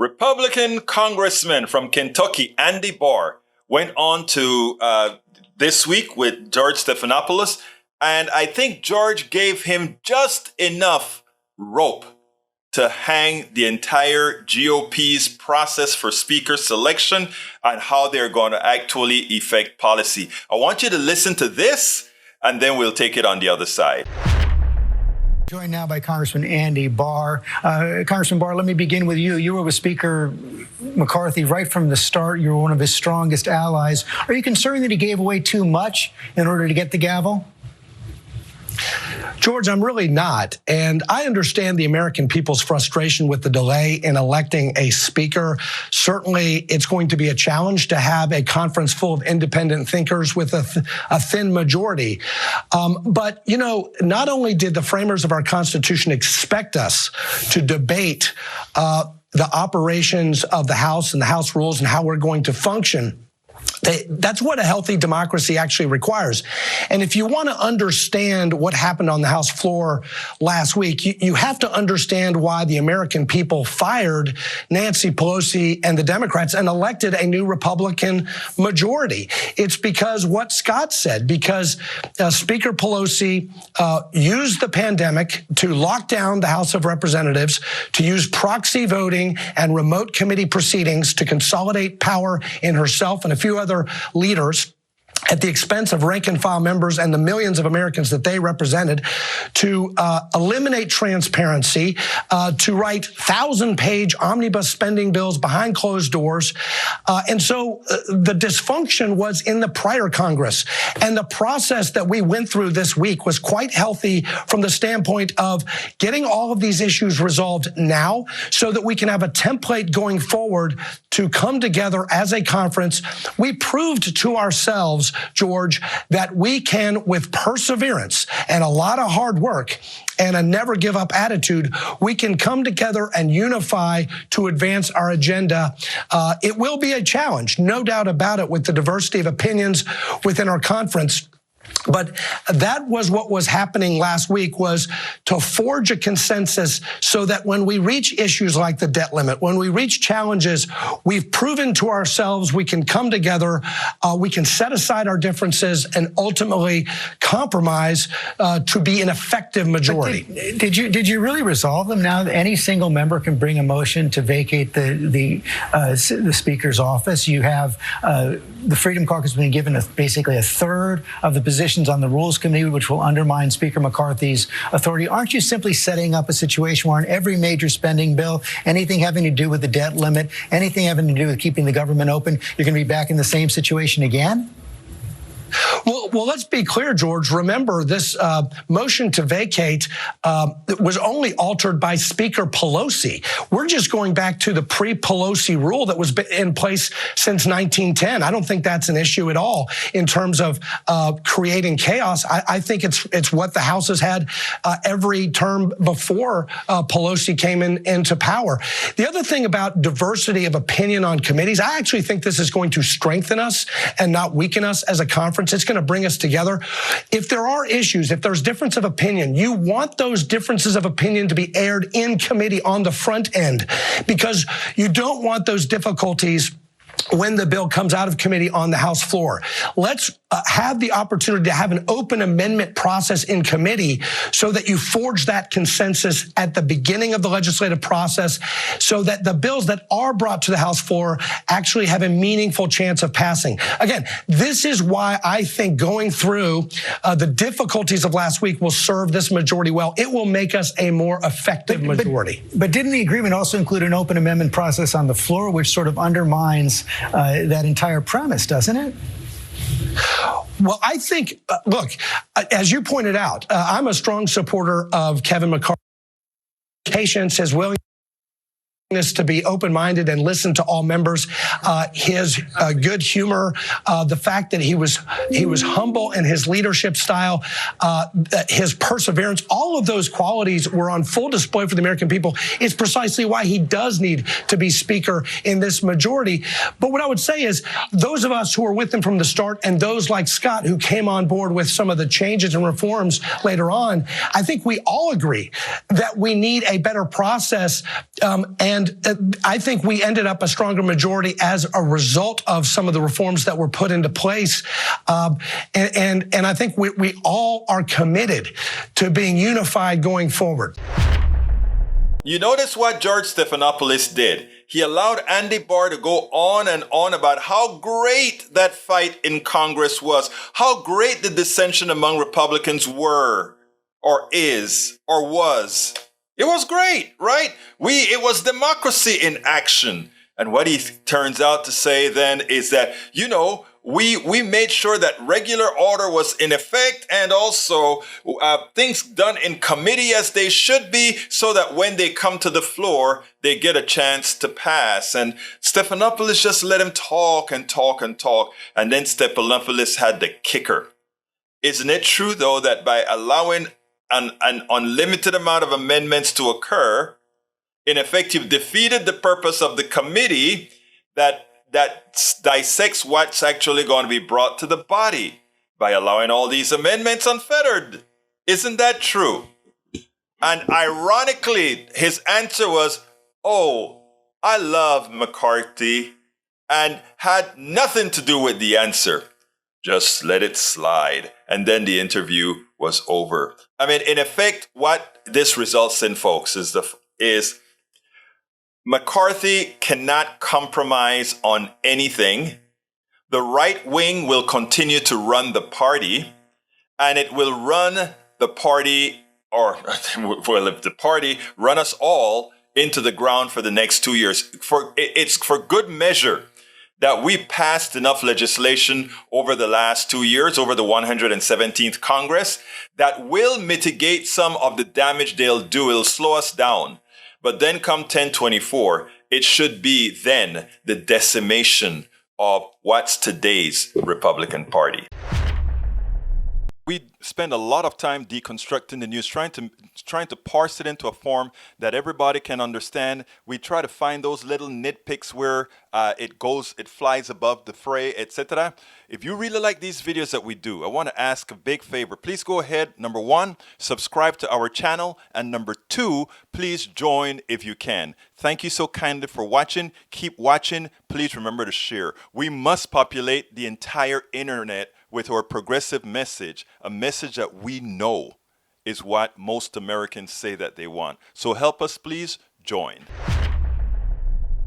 Republican Congressman from Kentucky, Andy Barr, went on to this week with George Stephanopoulos, and I think George gave him just enough rope to hang the entire GOP's process for speaker selection and how they're going to actually effect policy. I want you to listen to this, and then we'll take it on the other side. Joined now by Congressman Andy Barr. Congressman Barr, let me begin with you. You were with Speaker McCarthy right from the start. You were one of his strongest allies. Are you concerned that he gave away too much in order to get the gavel? George, I'm really not. And I understand the American people's frustration with the delay in electing a speaker. Certainly, it's going to be a challenge to have a conference full of independent thinkers with a thin majority. But, you know, not only did the framers of our Constitution expect us to debate the operations of the House and the House rules and how we're going to function, that's what a healthy democracy actually requires. And if you want to understand what happened on the House floor last week, you have to understand why the American people fired Nancy Pelosi and the Democrats and elected a new Republican majority. It's because what Scott said, because Speaker Pelosi used the pandemic to lock down the House of Representatives, to use proxy voting and remote committee proceedings to consolidate power in herself and a few other leaders at the expense of rank-and-file members and the millions of Americans that they represented, to eliminate transparency, to write 1,000-page omnibus spending bills behind closed doors. And so the dysfunction was in the prior Congress. And the process that we went through this week was quite healthy from the standpoint of getting all of these issues resolved now so that we can have a template going forward to come together as a conference. We proved to ourselves, George, that we can, with perseverance and a lot of hard work and a never give up attitude, we can come together and unify to advance our agenda. It will be a challenge, no doubt about it, with the diversity of opinions within our conference. But that was what was happening last week, was to forge a consensus so that when we reach issues like the debt limit, when we reach challenges, we've proven to ourselves we can come together, we can set aside our differences and ultimately compromise to be an effective majority. Did you really resolve them now? Any single member can bring a motion to vacate the Speaker's office. You have the Freedom Caucus being given basically a third of the positions on the Rules Committee, which will undermine Speaker McCarthy's authority. Aren't you simply setting up a situation where on every major spending bill, anything having to do with the debt limit, anything having to do with keeping the government open, you're going to be back in the same situation again? Well, let's be clear, George. Remember, this motion to vacate was only altered by Speaker Pelosi. We're just going back to the pre-Pelosi rule that was in place since 1910. I don't think that's an issue at all in terms of creating chaos. I think it's what the House has had every term before Pelosi came into power. The other thing about diversity of opinion on committees, I actually think this is going to strengthen us and not weaken us as a conference. It's going to bring us together. If there are issues, if there's difference of opinion, you want those differences of opinion to be aired in committee on the front end, because you don't want those difficulties when the bill comes out of committee on the House floor. Let's have the opportunity to have an open amendment process in committee so that you forge that consensus at the beginning of the legislative process so that the bills that are brought to the House floor actually have a meaningful chance of passing. Again, this is why I think going through the difficulties of last week will serve this majority well. It will make us a more effective majority. But didn't the agreement also include an open amendment process on the floor, which sort of undermines that entire premise, doesn't it? Well, I think, look, as you pointed out, I'm a strong supporter of Kevin McCarthy. Patience, his willingness to be open-minded and listen to all members, his good humor, the fact that he was humble in his leadership style, his perseverance, all of those qualities were on full display for the American people. It's precisely why he does need to be Speaker in this majority. But what I would say is those of us who were with him from the start and those like Scott who came on board with some of the changes and reforms later on, I think we all agree that we need a better process I think we ended up a stronger majority as a result of some of the reforms that were put into place. And I think we all are committed to being unified going forward. You notice what George Stephanopoulos did? He allowed Andy Barr to go on and on about how great that fight in Congress was, how great the dissension among Republicans were, or is, or was. It was great, right? It was democracy in action. And what he turns out to say then is that, we made sure that regular order was in effect, and also things done in committee as they should be, so that when they come to the floor, they get a chance to pass. And Stephanopoulos just let him talk and talk and talk. And then Stephanopoulos had the kicker. Isn't it true, though, that by allowing an unlimited amount of amendments to occur, in effect, you've defeated the purpose of the committee that dissects what's actually going to be brought to the body by allowing all these amendments unfettered. Isn't that true? And ironically, his answer was, oh, I love McCarthy, and had nothing to do with the answer. Just let it slide. And then the interview was over. I mean, in effect, what this results in, folks, is McCarthy cannot compromise on anything. The right wing will continue to run the party, and it will run the party, or will the party run us all into the ground for the next 2 years. It's for good measure that we passed enough legislation over the last 2 years, over the 117th Congress, that will mitigate some of the damage they'll do. It'll slow us down. But then come 1024, it should be then the decimation of what's today's Republican Party. We spend a lot of time deconstructing the news, trying to parse it into a form that everybody can understand. We try to find those little nitpicks where it flies above the fray, etc. If you really like these videos that we do, I want to ask a big favor. Please go ahead, number one, subscribe to our channel, and number two, please join if you can. Thank you so kindly for watching. Keep watching. Please remember to share. We must populate the entire internet with our progressive message, a message that we know is what most Americans say that they want. So help us, please join.